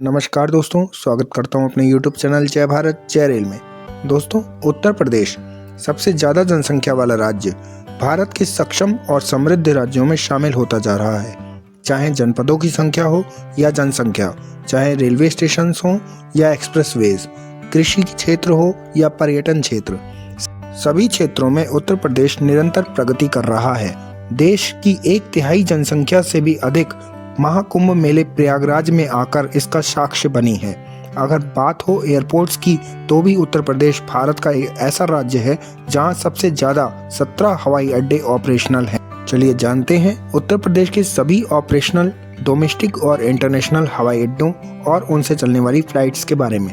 नमस्कार दोस्तों, स्वागत करता हूं अपने YouTube चैनल जय भारत जय रेल में। दोस्तों, उत्तर प्रदेश सबसे ज़्यादा जनसंख्या वाला राज्य भारत के सक्षम और समृद्ध राज्यों में शामिल होता जा रहा है। चाहे जनपदों की संख्या हो या जनसंख्या, चाहे रेलवे स्टेशन हो या एक्सप्रेसवेज, कृषि क्षेत्र हो या पर्यटन क्षेत्र, सभी क्षेत्रों में उत्तर प्रदेश निरंतर प्रगति कर रहा है। देश की 1/3 जनसंख्या से भी अधिक महाकुंभ मेले प्रयागराज में आकर इसका साक्ष्य बनी है। अगर बात हो एयरपोर्ट्स की, तो भी उत्तर प्रदेश भारत का एक ऐसा राज्य है जहां सबसे ज़्यादा 17 हवाई अड्डे ऑपरेशनल हैं। चलिए जानते हैं उत्तर प्रदेश के सभी ऑपरेशनल डोमेस्टिक और इंटरनेशनल हवाई अड्डों और उनसे चलने वाली फ्लाइट्स के बारे में।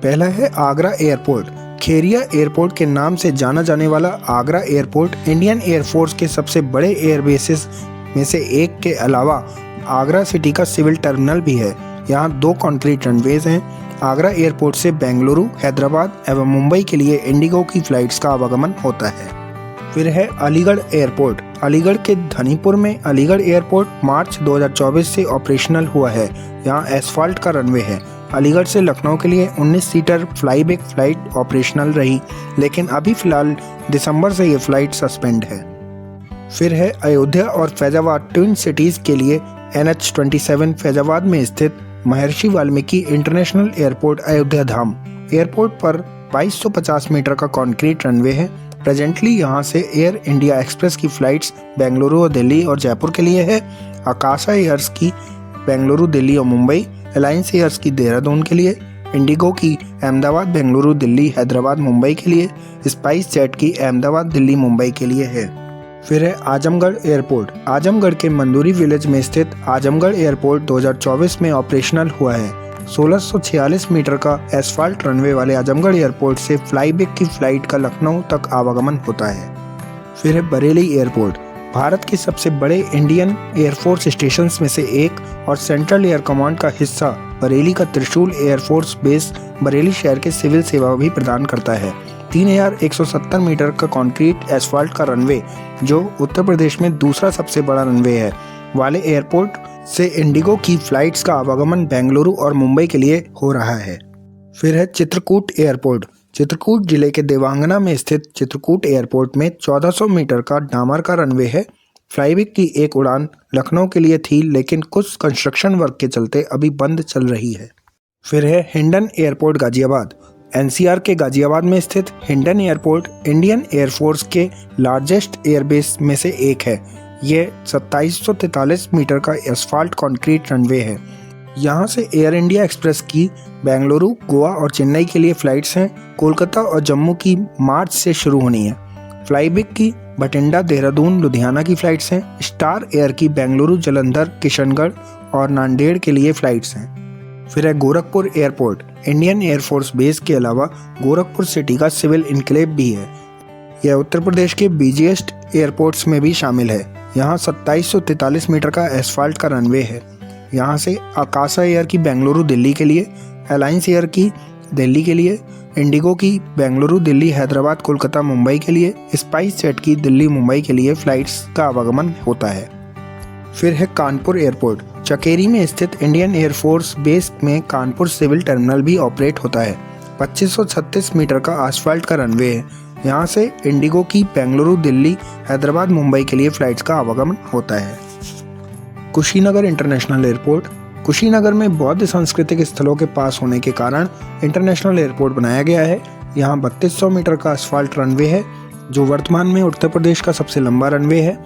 पहला है आगरा एयरपोर्ट। खेरिया एयरपोर्ट के नाम से जाना जाने वाला आगरा एयरपोर्ट इंडियन एयरफोर्स के सबसे बड़े एयरबेसेस में से एक के अलावा आगरा सिटी का सिविल टर्मिनल भी है। यहाँ 2 कंक्रीट रनवेज हैं। आगरा एयरपोर्ट से बेंगलुरु, हैदराबाद एवं मुंबई के लिए इंडिगो की फ्लाइट्स का आवागमन होता है। फिर है अलीगढ़ एयरपोर्ट। अलीगढ़ के धनीपुर में अलीगढ़ एयरपोर्ट मार्च 2024 से ऑपरेशनल हुआ है। यहाँ एसफाल्ट का रनवे है। अलीगढ़ से लखनऊ के लिए 19 सीटर फ्लाईबैक फ्लाइट ऑपरेशनल रही, लेकिन अभी फिलहाल दिसंबर से ये फ्लाइट सस्पेंड है। फिर है अयोध्या और फैजाबाद ट्विन सिटीज़ के लिए NH-27 फैजाबाद में स्थित महर्षि वाल्मीकि इंटरनेशनल एयरपोर्ट अयोध्या धाम। एयरपोर्ट पर 2250 मीटर का कंक्रीट रनवे है। प्रेजेंटली यहाँ से एयर इंडिया एक्सप्रेस की फ्लाइट्स बेंगलुरु और दिल्ली और जयपुर के लिए है। आकाशा एयर्स की बेंगलुरु, दिल्ली और मुंबई, अलायंस एयर्स की देहरादून के लिए, इंडिगो की अहमदाबाद, बेंगलुरु, दिल्ली, हैदराबाद, मुंबई के लिए, स्पाइस जेट की अहमदाबाद, दिल्ली, मुंबई के लिए है। फिर है आजमगढ़ एयरपोर्ट। आजमगढ़ के मंदूरी विलेज में स्थित आजमगढ़ एयरपोर्ट 2024 में ऑपरेशनल हुआ है। 1646 मीटर का एसफाल्ट रनवे वाले आजमगढ़ एयरपोर्ट से फ्लाईबैक की फ्लाइट का लखनऊ तक आवागमन होता है। फिर है बरेली एयरपोर्ट। भारत के सबसे बड़े इंडियन एयरफोर्स स्टेशंस में से एक और सेंट्रल एयर कमांड का हिस्सा बरेली का त्रिशूल एयरफोर्स बेस बरेली शहर के सिविल सेवा भी प्रदान करता है। 3170 मीटर का कंक्रीट एसफाल्ट का रनवे, जो उत्तर प्रदेश में दूसरा सबसे बड़ा रनवे है, वाले एयरपोर्ट से इंडिगो की फ्लाइट्स का आवागमन बेंगलुरु और मुंबई के लिए हो रहा है। फिर है चित्रकूट एयरपोर्ट। चित्रकूट जिले के देवांगना में स्थित चित्रकूट एयरपोर्ट में 1400 मीटर का डामर का रनवे है। फ्लाईबैक की एक उड़ान लखनऊ के लिए थी, लेकिन कुछ कंस्ट्रक्शन वर्क के चलते अभी बंद चल रही है। फिर है हिंडन एयरपोर्ट गाजियाबाद। NCR के गाजियाबाद में स्थित हिंडन एयरपोर्ट इंडियन एयरफोर्स के लार्जेस्ट एयरबेस में से एक है। ये 2743 मीटर का एसफाल्ट कंक्रीट रनवे है। यहाँ से एयर इंडिया एक्सप्रेस की बेंगलुरु, गोवा और चेन्नई के लिए फ़्लाइट्स हैं। कोलकाता और जम्मू की मार्च से शुरू होनी है। फ्लाईबैक की बठिंडा, देहरादून, लुधियाना की फ़्लाइट्स हैं। स्टार एयर की बेंगलुरु, जलंधर, किशनगढ़ और नांदेड़ के लिए फ़्लाइट्स हैं। फिर है Gorakhpur airport. Indian air force base के अलावा गोरखपुर सिटी का सिविल इनक्लेव भी है। यह उत्तर प्रदेश के बिजीएस्ट एयरपोर्ट्स में भी शामिल है। यहाँ 2743 मीटर का एसफाल्ट का रनवे है। यहाँ से आकाशा एयर की बेंगलुरु, दिल्ली के लिए, अलायंस एयर की दिल्ली के लिए, इंडिगो की बेंगलुरु, दिल्ली, हैदराबाद, कोलकाता, मुंबई के लिए, स्पाइस जेट की दिल्ली, मुंबई के लिए फ़्लाइट्स का आवागमन होता है। फिर है कानपुर एयरपोर्ट। चकेरी में स्थित इंडियन एयरफोर्स बेस में कानपुर सिविल टर्मिनल भी ऑपरेट होता है। 2536 मीटर का आसफाल्ट का रनवे है। यहाँ से इंडिगो की बेंगलुरु, दिल्ली, हैदराबाद, मुंबई के लिए फ़्लाइट्स का आवागमन होता है। Kushinagar international airport. कुशीनगर में बौद्ध सांस्कृतिक स्थलों के पास होने के कारण इंटरनेशनल एयरपोर्ट बनाया गया है। यहाँ 3200 मीटर का आसफाल्ट रनवे है, जो वर्तमान में उत्तर प्रदेश का सबसे लंबा रनवे है।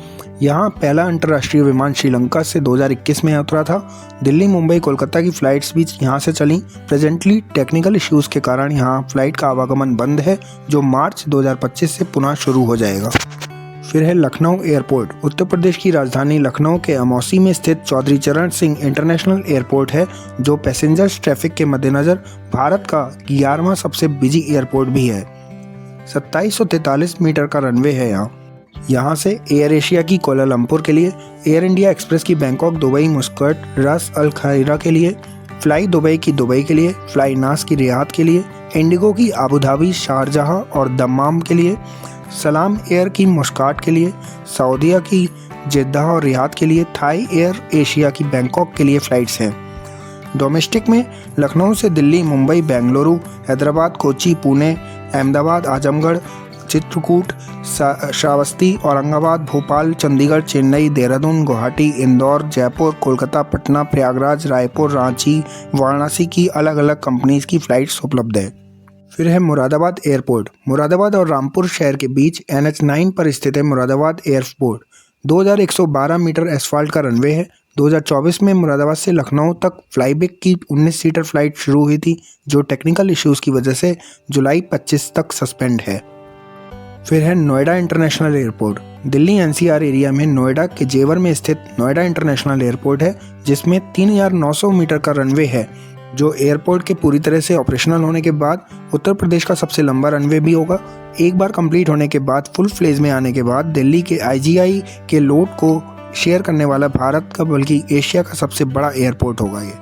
यहाँ पहला अंतर्राष्ट्रीय विमान श्रीलंका से 2021 में उतरा था। दिल्ली, मुंबई, कोलकाता की फ़्लाइट्स भी यहाँ से चली। प्रेजेंटली टेक्निकल इश्यूज़ के कारण यहाँ फ़्लाइट का आवागमन बंद है, जो मार्च 2025 से पुनः शुरू हो जाएगा। फिर है लखनऊ एयरपोर्ट। उत्तर प्रदेश की राजधानी लखनऊ के अमौसी में स्थित चौधरी चरण सिंह इंटरनेशनल एयरपोर्ट है, जो पैसेंजर्स ट्रैफिक के मद्देनज़र भारत का 11वां सबसे बिजी एयरपोर्ट भी है। 2743 मीटर का रनवे है। यहाँ से एयर एशिया की कोलालमपुर के लिए, एयर इंडिया एक्सप्रेस की बैंकॉक, दुबई, मुस्कट, रास अल खैरा के लिए, फ्लाई दुबई की दुबई के लिए, फ्लाई नास की रियाद के लिए, इंडिगो की अबू धाबी, शारजाह और दम्माम के लिए, सलाम एयर की मुस्काट के लिए, सऊदीया की जेद्दाह और रियाद के लिए, थाई एयर एशिया की बैंकॉक के लिए फ़्लाइट्स हैं। डोमेस्टिक में लखनऊ से दिल्ली, मुंबई, बेंगलुरु, हैदराबाद, कोची, पुणे, अहमदाबाद, आजमगढ़, चित्रकूट, श्रावस्ती, औरंगाबाद, भोपाल, चंडीगढ़, चेन्नई, देहरादून, गुवाहाटी, इंदौर, जयपुर, कोलकाता, पटना, प्रयागराज, रायपुर, रांची, वाराणसी की अलग अलग कंपनीज की फ़्लाइट्स उपलब्ध है। फिर है मुरादाबाद एयरपोर्ट। मुरादाबाद और रामपुर शहर के बीच NH9 पर स्थित है मुरादाबाद एयरपोर्ट। 2112 मीटर एसफाल्ट का रनवे है। 2024 में मुरादाबाद से लखनऊ तक फ्लाईबैक की 19 सीटर फ्लाइट शुरू हुई थी, जो टेक्निकल इश्यूज़ की वजह से जुलाई 25 तक सस्पेंड है। फिर है Noida international airport. Delhi NCR area में नोएडा के जेवर में स्थित नोएडा इंटरनेशनल एयरपोर्ट है, जिसमें 3900 मीटर का रनवे है, जो एयरपोर्ट के पूरी तरह से ऑपरेशनल होने के बाद उत्तर प्रदेश का सबसे लंबा रनवे भी होगा। एक बार कंप्लीट होने के बाद, फुल फ्लेज में आने के बाद दिल्ली के IGI के लोड को शेयर करने वाला भारत का बल्कि एशिया का सबसे बड़ा एयरपोर्ट होगा ये।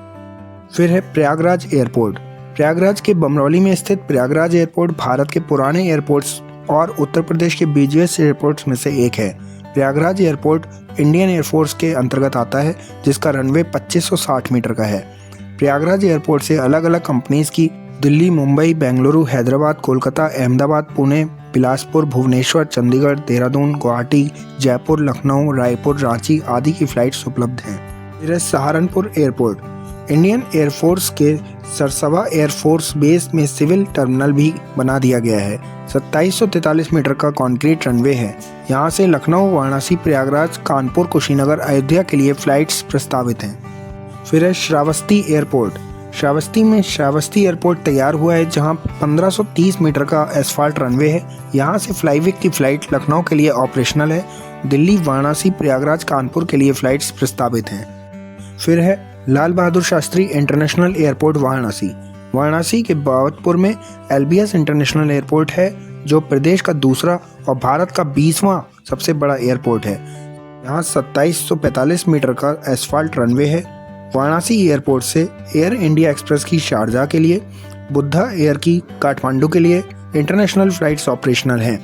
फिर है प्रयागराज एयरपोर्ट। प्रयागराज के बमरौली में स्थित प्रयागराज एयरपोर्ट भारत के पुराने एयरपोर्ट्स और उत्तर प्रदेश के बिजिएस्ट एयरपोर्ट्स में से एक है। प्रयागराज एयरपोर्ट इंडियन एयरफोर्स के अंतर्गत आता है, जिसका रनवे 2560 मीटर का है। प्रयागराज एयरपोर्ट से अलग अलग कंपनीज की दिल्ली, मुंबई, बेंगलुरु, हैदराबाद, कोलकाता, अहमदाबाद, पुणे, बिलासपुर, भुवनेश्वर, चंडीगढ़, देहरादून, गुवाहाटी, जयपुर, लखनऊ, रायपुर, रांची आदि की फ़्लाइट्स उपलब्ध हैं। फिर है सहारनपुर एयरपोर्ट। इंडियन एयरफोर्स के सरसवा एयरफोर्स बेस में सिविल टर्मिनल भी बना दिया गया है। 2743 मीटर का कॉन्क्रीट रनवे है। यहाँ से लखनऊ, वाराणसी, प्रयागराज, कानपुर, कुशीनगर, अयोध्या के लिए फ़्लाइट्स प्रस्तावित हैं। फिर है श्रावस्ती एयरपोर्ट। श्रावस्ती में श्रावस्ती एयरपोर्ट तैयार हुआ है, जहां 1530 मीटर का एसफाल्ट रनवे है। यहां से फ्लाईबैक की फ़्लाइट लखनऊ के लिए ऑपरेशनल है। दिल्ली, वाराणसी, प्रयागराज, कानपुर के लिए फ़्लाइट्स प्रस्तावित हैं। फिर है लाल बहादुर शास्त्री इंटरनेशनल एयरपोर्ट वाराणसी। वाराणसी के बावतपुर में LBS इंटरनेशनल एयरपोर्ट है, जो प्रदेश का दूसरा और भारत का 20वां सबसे बड़ा एयरपोर्ट है। यहाँ 2745 मीटर का एसफाल्ट रनवे है। वाराणसी एयरपोर्ट से एयर इंडिया एक्सप्रेस की शारजाह के लिए, बुद्धा एयर की काठमांडू के लिए इंटरनेशनल फ़्लाइट्स ऑपरेशनल हैं।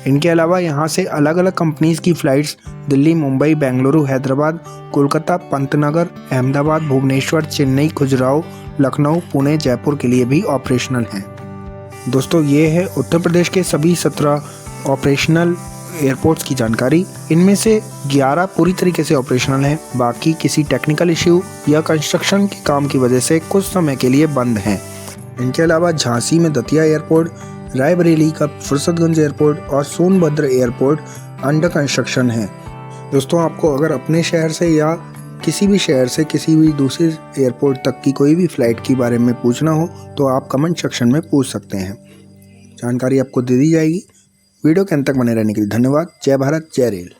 इनके अलावा यहाँ से अलग अलग कंपनीज़ की फ़्लाइट्स दिल्ली, मुंबई, बेंगलुरु, हैदराबाद, कोलकाता, पंतनगर, अहमदाबाद, भुवनेश्वर, चेन्नई, खजुराहो, लखनऊ, पुणे, जयपुर के लिए भी ऑपरेशनल हैं। दोस्तों, ये है उत्तर प्रदेश के सभी 17 ऑपरेशनल एयरपोर्ट्स की जानकारी। इनमें से 11 पूरी तरीके से ऑपरेशनल हैं, बाकी किसी टेक्निकल इश्यू या कंस्ट्रक्शन के काम की वजह से कुछ समय के लिए बंद हैं। इनके अलावा झांसी में दतिया एयरपोर्ट, रायबरेली का फुर्सतगंज एयरपोर्ट और सोनभद्र एयरपोर्ट अंडर कंस्ट्रक्शन है। दोस्तों, आपको अगर अपने शहर से या किसी भी शहर से किसी भी दूसरे एयरपोर्ट तक की कोई भी फ़्लाइट के बारे में पूछना हो तो आप कमेंट सेक्शन में पूछ सकते हैं। जानकारी आपको दे दी जाएगी। वीडियो के अंत तक बने रहने के लिए धन्यवाद। जय भारत, जय रेल।